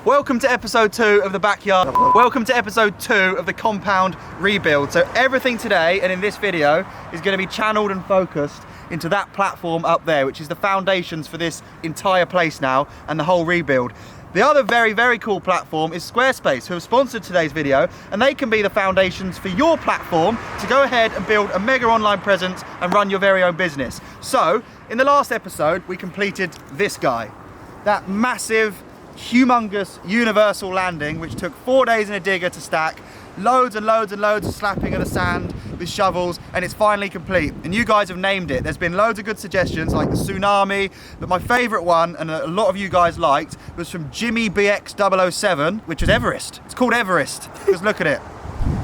Welcome to episode 2 of the backyard. Welcome to episode 2 of the compound rebuild. So everything today and in this video is going to be channeled and focused into that platform up there, which is the foundations for this entire place now and the whole rebuild. The other very, very cool platform is Squarespace, who have sponsored today's video, and they can be the foundations for your platform to go ahead and build a mega online presence and run your very own business. So in the last episode, we completed this guy, that massive, humongous universal landing, which took 4 days in a digger to stack, loads and loads and loads of slapping of the sand with shovels, and it's finally complete. And you guys have named it. There's been loads of good suggestions like the tsunami, but my favorite one, and a lot of you guys liked, was from Jimmy BX007, which is Everest. It's called Everest, because look at it.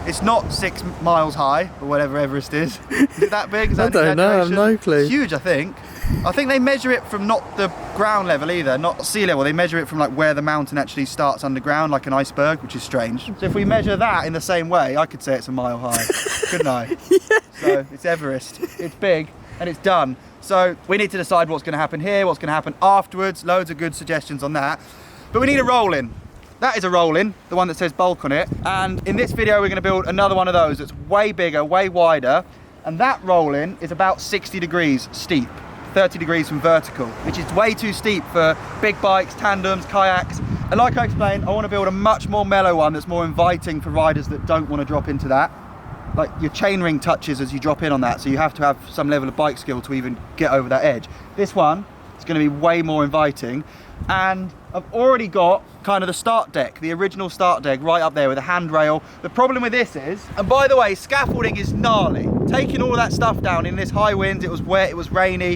It's not 6 miles high, or whatever Everest is. Is it that big? Is that I don't know, I've no clue. It's huge, I think. I think they measure it from not the ground level either, not sea level. They measure it from like where the mountain actually starts underground, like an iceberg, which is strange. So if we measure that in the same way, I could say it's a mile high, couldn't I? Yeah. So it's Everest. It's big and it's done. So we need to decide what's going to happen here, what's going to happen afterwards. Loads of good suggestions on that. But we need a roll-in. That is a roll-in, the one that says bulk on it. And in this video, we're going to build another one of those that's way bigger, way wider. And that roll-in is about 60 degrees steep. 30 degrees from vertical, which is way too steep for big bikes, tandems, kayaks. And like I explained, I want to build a much more mellow one that's more inviting for riders that don't want to drop into that. Like your chainring touches as you drop in on that, so you have to have some level of bike skill to even get over that edge. This one is going to be way more inviting, and I've already got kind of the start deck, the original start deck right up there with a handrail. The problem with this is, and by the way, scaffolding is gnarly. Taking all that stuff down in this high wind, it was wet, it was rainy,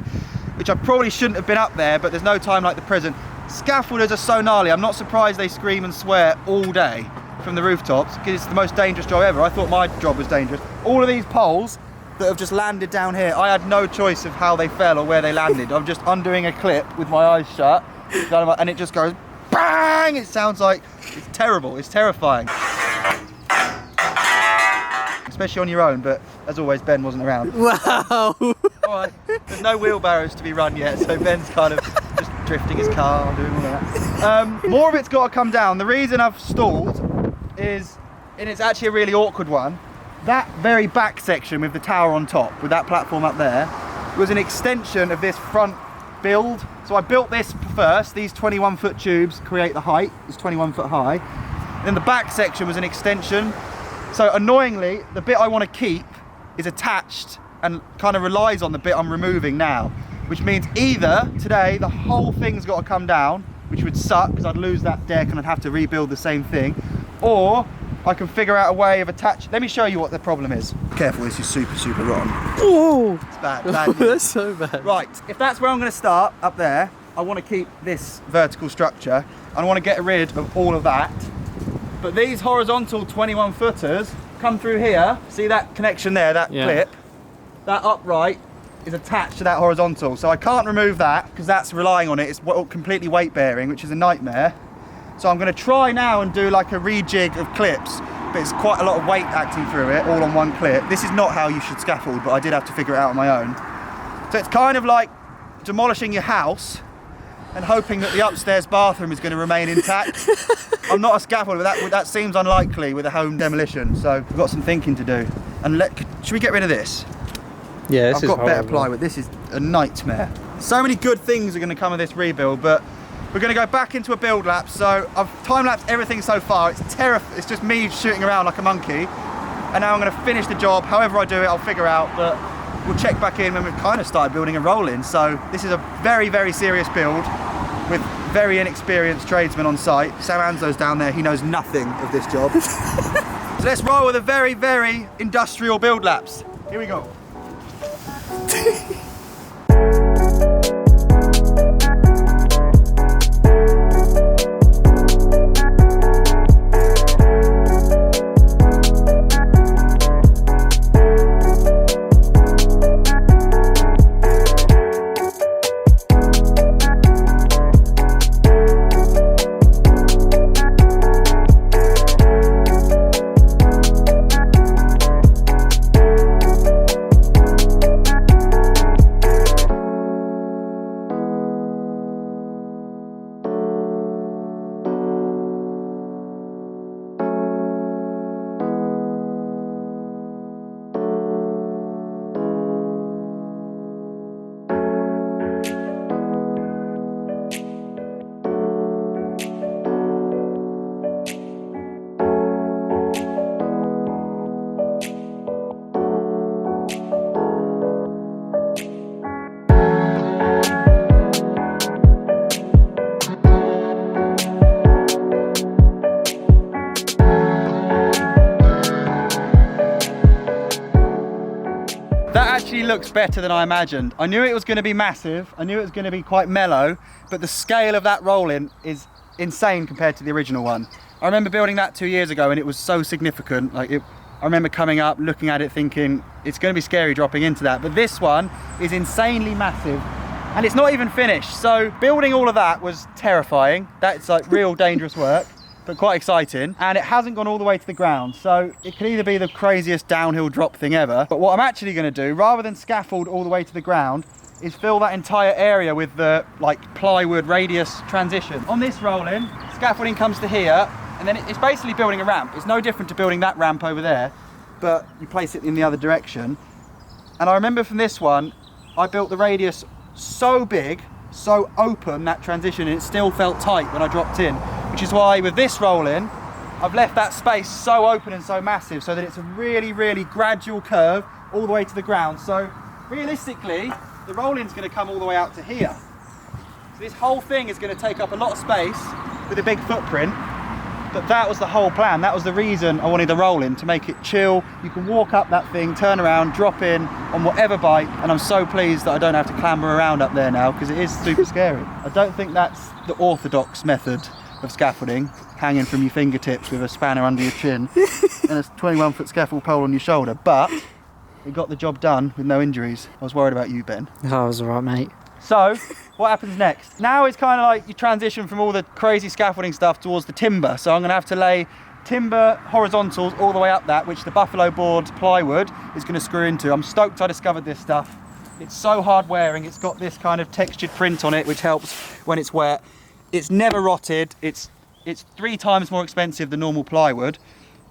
which I probably shouldn't have been up there, but there's no time like the present. Scaffolders are so gnarly, I'm not surprised they scream and swear all day from the rooftops, because it's the most dangerous job ever. I thought my job was dangerous. All of these poles that have just landed down here, I had no choice of how they fell or where they landed. I'm just undoing a clip with my eyes shut, and it just goes bang! It sounds like, it's terrible, it's terrifying. Especially on your own, but as always, Ben wasn't around. Wow! Alright, there's no wheelbarrows to be run yet, so Ben's kind of just drifting his car, doing all that. More of it's got to come down. The reason I've stalled is, and it's actually a really awkward one, that very back section with the tower on top, with that platform up there, was an extension of this front build. So I built this first, these 21-foot tubes create the height, it's 21 foot high. Then the back section was an extension. So annoyingly, the bit I want to keep is attached and kind of relies on the bit I'm removing now, which means either today the whole thing's got to come down, which would suck because I'd lose that deck and I'd have to rebuild the same thing, or I can figure out a way of attaching. Let me show you what the problem is. Careful, this is super, super rotten. Oh! It's bad. That's so bad. Right, if that's where I'm going to start, up there, I want to keep this vertical structure and I want to get rid of all of that. But these horizontal 21 footers come through here. See that connection there, that clip? That upright is attached to that horizontal. So I can't remove that because that's relying on it. It's completely weight bearing, which is a nightmare. So I'm going to try now and do like a rejig of clips, but it's quite a lot of weight acting through it, all on one clip. This is not how you should scaffold, but I did have to figure it out on my own. So it's kind of like demolishing your house and hoping that the upstairs bathroom is going to remain intact. I'm not a scaffolder, but that seems unlikely with a home demolition, so we've got some thinking to do. And should we get rid of this? Yeah, this I've got better plywood. This is a nightmare. So many good things are going to come of this rebuild, but we're going to go back into a build lapse. So I've time-lapsed everything so far. It's terrifying. It's just me shooting around like a monkey. And now I'm going to finish the job. However I do it, I'll figure out, but we'll check back in when we've kind of started building a roll-in. So this is a very, very serious build with very inexperienced tradesmen on site. Sam Anzo's down there. He knows nothing of this job. So let's roll with a very, very industrial build lapse. Here we go. looks better than I imagined. I knew it was going to be massive. I knew it was going to be quite mellow, but the scale of that roll-in is insane compared to the original one. I remember building that 2 years ago and it was so significant. I remember coming up, looking at it thinking, it's going to be scary dropping into that. But this one is insanely massive and it's not even finished. So building all of that was terrifying. That's like real dangerous work, but quite exciting. And it hasn't gone all the way to the ground. So it could either be the craziest downhill drop thing ever, but what I'm actually going to do, rather than scaffold all the way to the ground, is fill that entire area with the like plywood radius transition. On this roll-in, scaffolding comes to here, and then it's basically building a ramp. It's no different to building that ramp over there, but you place it in the other direction. And I remember from this one, I built the radius so big, so open, that transition, and it still felt tight when I dropped in, which is why with this roll-in, I've left that space so open and so massive so that it's a really, really gradual curve all the way to the ground. So realistically, the roll-in's going to come all the way out to here. So this whole thing is going to take up a lot of space with a big footprint. But that was the whole plan. That was the reason I wanted the roll-in, to make it chill. You can walk up that thing, turn around, drop in on whatever bike, and I'm so pleased that I don't have to clamber around up there now, because it is super scary. I don't think that's the orthodox method of scaffolding, hanging from your fingertips with a spanner under your chin and a 21-foot scaffold pole on your shoulder, but it got the job done with no injuries. I was worried about you, Ben. Oh, I was alright, mate. So, what happens next? Now it's kind of like you transition from all the crazy scaffolding stuff towards the timber. So I'm going to have to lay timber horizontals all the way up that, which the buffalo board plywood is going to screw into. I'm stoked I discovered this stuff. It's so hard wearing. It's got this kind of textured print on it, which helps when it's wet. It's never rotted. It's 3 times more expensive than normal plywood.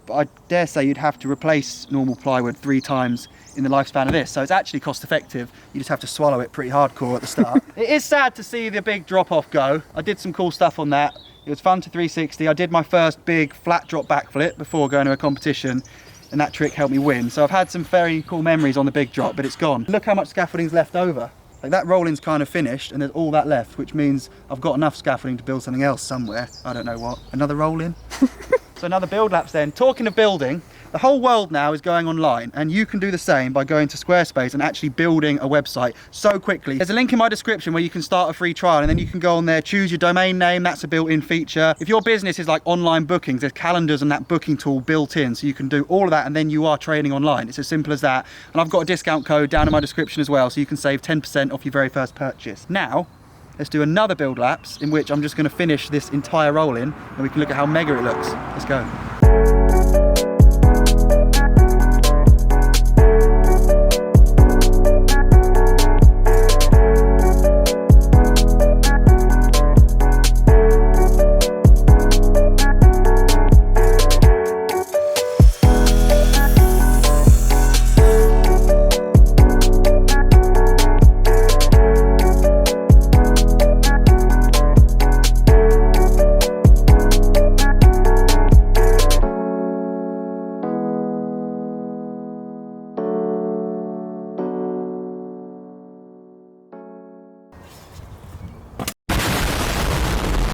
But I dare say you'd have to replace normal plywood 3 times in the lifespan of this, so it's actually cost effective. You just have to swallow it pretty hardcore at the start. It is sad to see the big drop off go. I did some cool stuff on that. It was fun to 360. I did my first big flat drop backflip before going to a competition, and that trick helped me win. So I've had some very cool memories on the big drop, but it's gone. Look how much scaffolding's left over. Like that rolling's kind of finished and there's all that left, which means I've got enough scaffolding to build something else somewhere. I don't know what. Another roll-in? So another build lapse then. Talking of building, the whole world now is going online, and you can do the same by going to Squarespace and actually building a website so quickly. There's a link in my description where you can start a free trial, and then you can go on there, choose your domain name. That's a built-in feature. If your business is like online bookings, there's calendars and that booking tool built in, so you can do all of that, and then you are trading online. It's as simple as that. And I've got a discount code down in my description as well, so you can save 10% off your very first purchase. Now, let's do another build lapse in which I'm just going to finish this entire roll in, and we can look at how mega it looks. Let's go.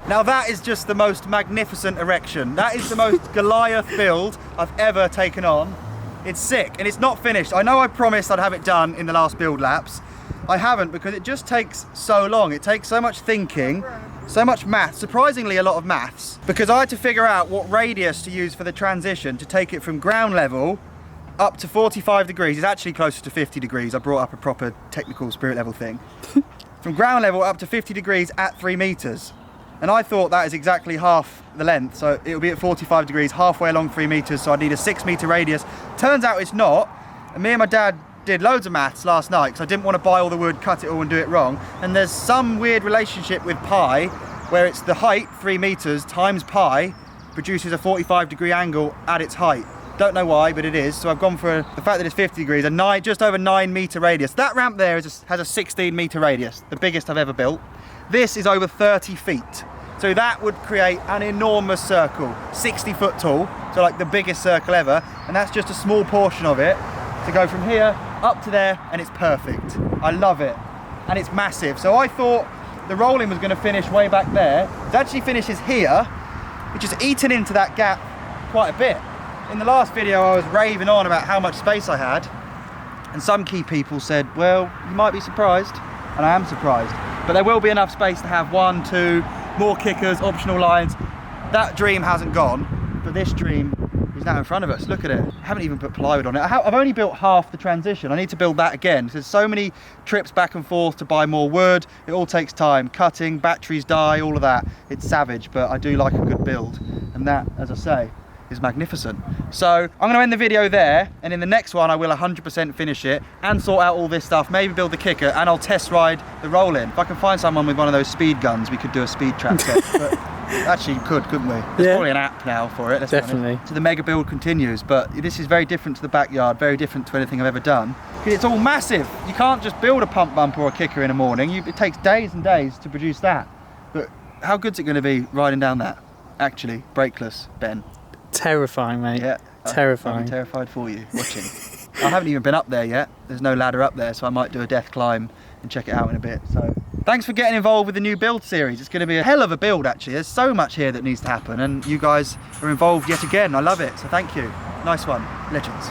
Now that is just the most magnificent erection. That is the most Goliath build I've ever taken on. It's sick, and it's not finished. I know I promised I'd have it done in the last build lapse. I haven't, because it just takes so long. It takes so much thinking, so much math, surprisingly a lot of maths, because I had to figure out what radius to use for the transition to take it from ground level up to 45 degrees. It's actually closer to 50 degrees. I brought up a proper technical spirit level thing. From ground level up to 50 degrees at 3 meters. And I thought that is exactly half the length, so it'll be at 45 degrees, halfway along 3 meters, so I'd need a 6 meter radius. Turns out it's not, and me and my dad did loads of maths last night, because I didn't want to buy all the wood, cut it all and do it wrong. And there's some weird relationship with pi, where it's the height, 3 meters, times pi, produces a 45 degree angle at its height. Don't know why, but it is. So I've gone for the fact that it's 50 degrees, just over 9 meter radius. That ramp there has a 16 meter radius, the biggest I've ever built. This is over 30 feet. So that would create an enormous circle, 60 foot tall, so like the biggest circle ever, and that's just a small portion of it to go from here up to there, and it's perfect. I love it, and it's massive. So I thought the rolling was going to finish way back there. It actually finishes here, which is eaten into that gap quite a bit. In the last video I was raving on about how much space I had, And some key people said, well, you might be surprised, and I am surprised, but there will be enough space to have 1, 2 more kickers, optional lines. That dream hasn't gone, but this dream is now in front of us. Look at it. I haven't even put plywood on it. I've only built half the transition. I need to build that again. There's so many trips back and forth to buy more wood. It all takes time. Cutting, batteries die, all of that. It's savage, but I do like a good build. And that, as I say, is magnificent. So I'm going to end the video there, and in the next one I will 100% finish it and sort out all this stuff, maybe build the kicker, and I'll test ride the roll-in. If I can find someone with one of those speed guns, we could do a speed trap test. But actually couldn't we? There's probably an app now for it. Let's definitely. So the mega build continues, but this is very different to the backyard, very different to anything I've ever done. It's all massive. You can't just build a pump bumper or a kicker in a morning. It takes days and days to produce that. But how good's it going to be riding down that? Actually, brakeless, Ben. Terrifying, mate. Yeah. Terrifying. I'm terrified for you watching. I haven't even been up there yet. There's no ladder up there, so I might do a death climb and check it out in a bit. So thanks for getting involved with the new build series. It's going to be a hell of a build, actually. There's so much here that needs to happen, and you guys are involved yet again. I love it, so thank you. Nice one. Legends.